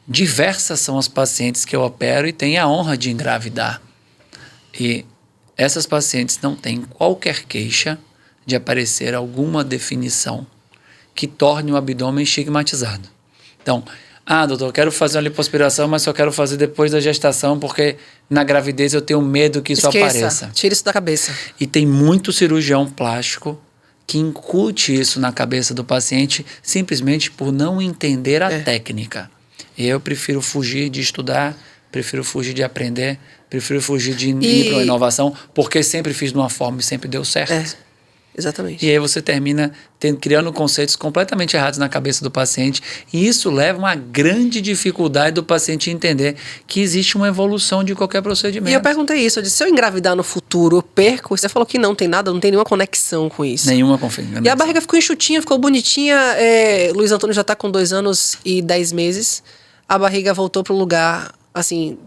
diversas são as pacientes que eu opero e tenho a honra de engravidar. E essas pacientes não têm qualquer queixa de aparecer alguma definição que torne o abdômen estigmatizado. Então, doutor, eu quero fazer uma lipoaspiração, mas só quero fazer depois da gestação, porque na gravidez eu tenho medo que isso apareça. Tira isso da cabeça. E tem muito cirurgião plástico que incute isso na cabeça do paciente simplesmente por não entender a técnica. Eu prefiro fugir de estudar, prefiro fugir de aprender, prefiro fugir de ir para uma inovação, porque sempre fiz de uma forma e sempre deu certo. Exatamente. E aí você termina criando conceitos completamente errados na cabeça do paciente, e isso leva a uma grande dificuldade do paciente entender que existe uma evolução de qualquer procedimento. E eu perguntei isso, eu disse, se eu engravidar no futuro, eu perco? Você falou que não tem nada, não tem nenhuma conexão com isso. Nenhuma conexão. E a barriga ficou enxutinha, ficou bonitinha. Luiz Antônio já está com 2 anos e 10 meses. A barriga voltou pro lugar, assim...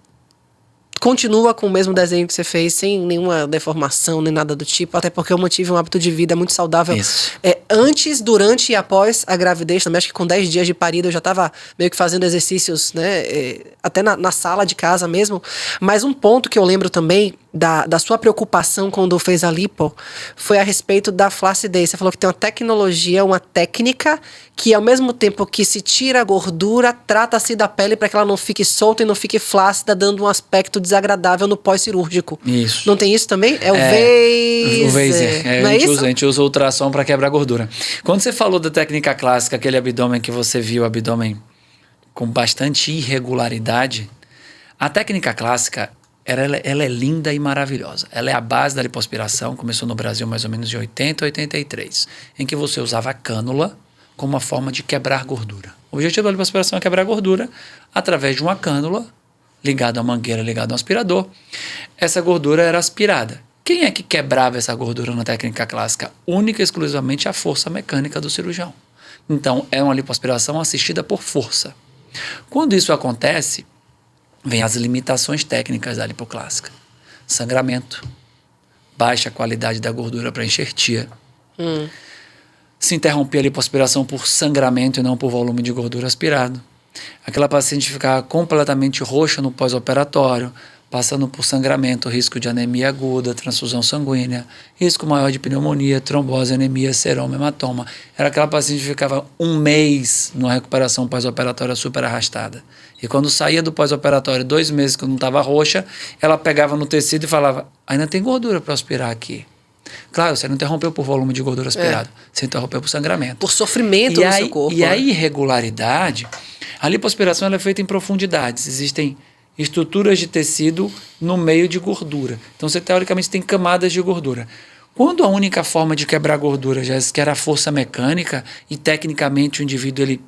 Continua com o mesmo desenho que você fez, sem nenhuma deformação, nem nada do tipo, até porque eu mantive um hábito de vida muito saudável. Isso. Antes, durante e após a gravidez, também acho que com 10 dias de parida eu já estava meio que fazendo exercícios, né? Até na sala de casa mesmo. Mas um ponto que eu lembro também da sua preocupação quando fez a lipo foi a respeito da flacidez. Você falou que tem uma tecnologia, uma técnica que ao mesmo tempo que se tira a gordura, trata-se da pele para que ela não fique solta e não fique flácida, dando um aspecto desagradável no pós-cirúrgico. Isso. Não tem isso também? O Vaser. Não é isso? A gente usa o ultrassom para quebrar gordura. Quando você falou da técnica clássica, aquele abdômen que você viu, abdômen com bastante irregularidade, a técnica clássica, ela é linda e maravilhosa. Ela é a base da lipoaspiração, começou no Brasil mais ou menos de 80 a 83, em que você usava a cânula como uma forma de quebrar gordura. O objetivo da lipoaspiração é quebrar gordura através de uma cânula ligada a uma mangueira, ligada a um aspirador. Essa gordura era aspirada. Quem é que quebrava essa gordura na técnica clássica? Única e exclusivamente a força mecânica do cirurgião. Então, é uma lipoaspiração assistida por força. Quando isso acontece, vem as limitações técnicas da lipoclássica. Sangramento, baixa qualidade da gordura para enxertia. Se interromper a lipoaspiração por sangramento e não por volume de gordura aspirado. Aquela paciente ficava completamente roxa no pós-operatório, passando por sangramento, risco de anemia aguda, transfusão sanguínea, risco maior de pneumonia, trombose, anemia, seroma, hematoma. Era aquela paciente que ficava 1 mês numa recuperação pós-operatória super arrastada. E quando saía do pós-operatório, 2 meses que não estava roxa, ela pegava no tecido e falava, ainda tem gordura para aspirar aqui. Claro, você não interrompeu por volume de gordura aspirado, você interrompeu por sangramento. Por sofrimento no seu corpo. E a irregularidade, a lipoaspiração ela é feita em profundidades. Existem estruturas de tecido no meio de gordura. Então, você teoricamente tem camadas de gordura. Quando a única forma de quebrar gordura já era a força mecânica e tecnicamente o indivíduo ele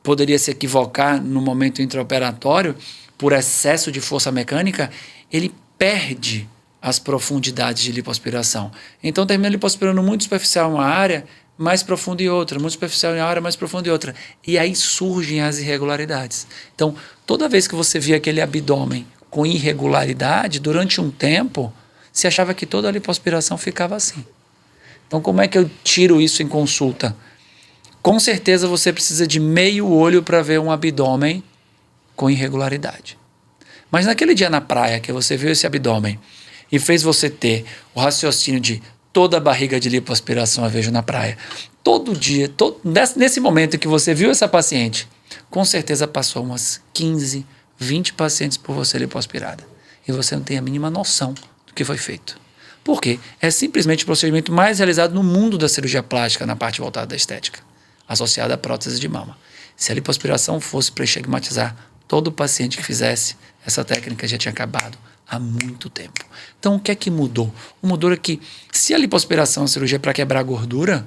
poderia se equivocar no momento intraoperatório por excesso de força mecânica, ele perde as profundidades de lipoaspiração. Então, termina lipoaspirando muito superficial em uma área, mais profunda em outra, muito superficial em uma área, mais profunda em outra. E aí surgem as irregularidades. Então, toda vez que você via aquele abdômen com irregularidade, durante um tempo, você achava que toda a lipoaspiração ficava assim. Então, como é que eu tiro isso em consulta? Com certeza você precisa de meio olho para ver um abdômen com irregularidade. Mas naquele dia na praia que você viu esse abdômen e fez você ter o raciocínio de toda a barriga de lipoaspiração eu vejo na praia, todo dia, nesse momento em que você viu essa paciente, com certeza passou umas 15, 20 pacientes por você lipoaspirada. E você não tem a mínima noção do que foi feito. Por quê? É simplesmente o procedimento mais realizado no mundo da cirurgia plástica na parte voltada da estética, associada à prótese de mama. Se a lipoaspiração fosse para estigmatizar todo paciente que fizesse, essa técnica já tinha acabado há muito tempo. Então, o que é que mudou? O mudou é que, se a lipoaspiração é uma cirurgia para quebrar gordura,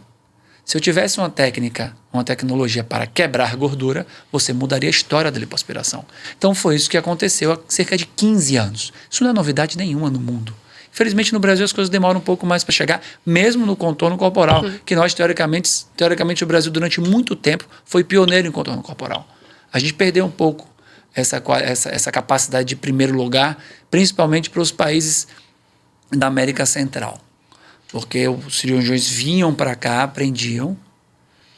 se eu tivesse uma técnica, uma tecnologia para quebrar gordura, você mudaria a história da lipoaspiração. Então, foi isso que aconteceu há cerca de 15 anos. Isso não é novidade nenhuma no mundo. Infelizmente, no Brasil, as coisas demoram um pouco mais para chegar, mesmo no contorno corporal, que nós, teoricamente, o Brasil, durante muito tempo, foi pioneiro em contorno corporal. A gente perdeu um pouco essa capacidade de primeiro lugar, principalmente para os países da América Central. Porque os cirurgiões vinham para cá, aprendiam,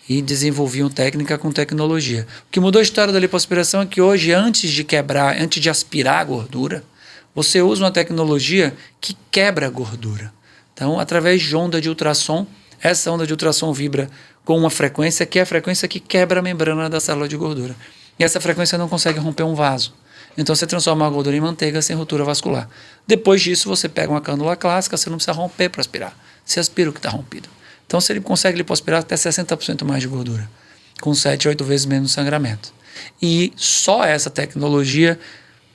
e desenvolviam técnica com tecnologia. O que mudou a história da lipoaspiração é que hoje, antes de aspirar a gordura, você usa uma tecnologia que quebra a gordura. Então, através de onda de ultrassom, essa onda de ultrassom vibra com uma frequência que é a frequência que quebra a membrana da célula de gordura. E essa frequência não consegue romper um vaso. Então você transforma a gordura em manteiga sem ruptura vascular. Depois disso, você pega uma cânula clássica, você não precisa romper para aspirar. Você aspira o que está rompido. Então ele consegue lipoaspirar até 60% mais de gordura, com 7 a 8 vezes menos sangramento. E só essa tecnologia,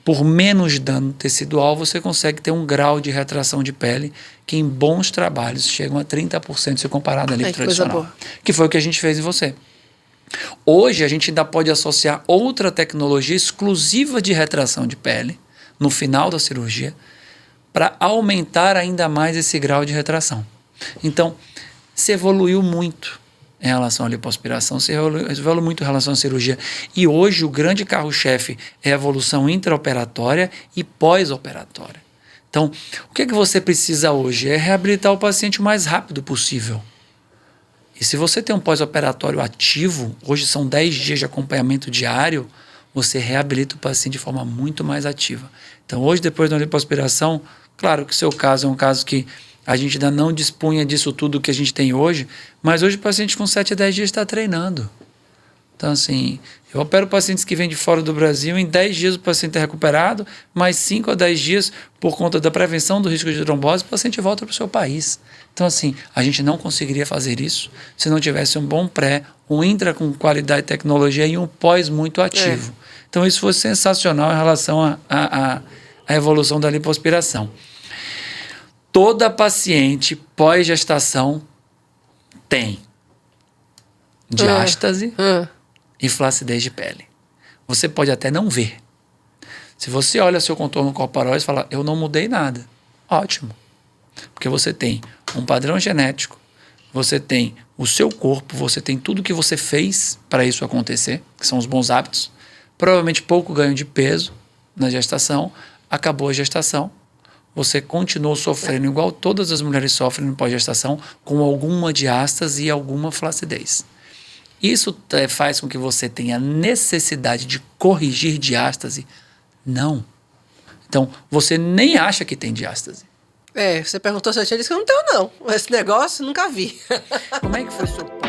por menos dano tecidual, você consegue ter um grau de retração de pele que em bons trabalhos chegam a 30% se comparado à lipo tradicional. Que foi o que a gente fez em você. Hoje a gente ainda pode associar outra tecnologia exclusiva de retração de pele no final da cirurgia para aumentar ainda mais esse grau de retração. Então, se evoluiu muito em relação à lipoaspiração, se evoluiu muito em relação à cirurgia. E hoje o grande carro-chefe é a evolução intraoperatória e pós-operatória. Então, o que é que você precisa hoje? É reabilitar o paciente o mais rápido possível. E se você tem um pós-operatório ativo, hoje são 10 dias de acompanhamento diário, você reabilita o paciente de forma muito mais ativa. Então, hoje, depois da lipoaspiração, claro que o seu caso é um caso que a gente ainda não dispunha disso tudo que a gente tem hoje, mas hoje o paciente com 7 a 10 dias está treinando. Então, assim, eu opero pacientes que vêm de fora do Brasil, em 10 dias o paciente é recuperado, mais 5 a 10 dias, por conta da prevenção do risco de trombose, o paciente volta para o seu país. Então, assim, a gente não conseguiria fazer isso se não tivesse um bom pré, um intra com qualidade e tecnologia e um pós muito ativo. Então, isso foi sensacional em relação à evolução da lipoaspiração. Toda paciente pós-gestação tem diástase e flacidez de pele. Você pode até não ver. Se você olha seu contorno corporal e fala, eu não mudei nada, ótimo. Porque você tem um padrão genético, você tem o seu corpo, você tem tudo que você fez para isso acontecer, que são os bons hábitos. Provavelmente pouco ganho de peso na gestação, acabou a gestação, você continuou sofrendo igual todas as mulheres sofrem no pós-gestação, com alguma diástase e alguma flacidez. Isso faz com que você tenha necessidade de corrigir diástase? Não. Então, você nem acha que tem diástase. Você perguntou se eu tinha, disse que eu não tenho não. Esse negócio, nunca vi. Como é que foi o seu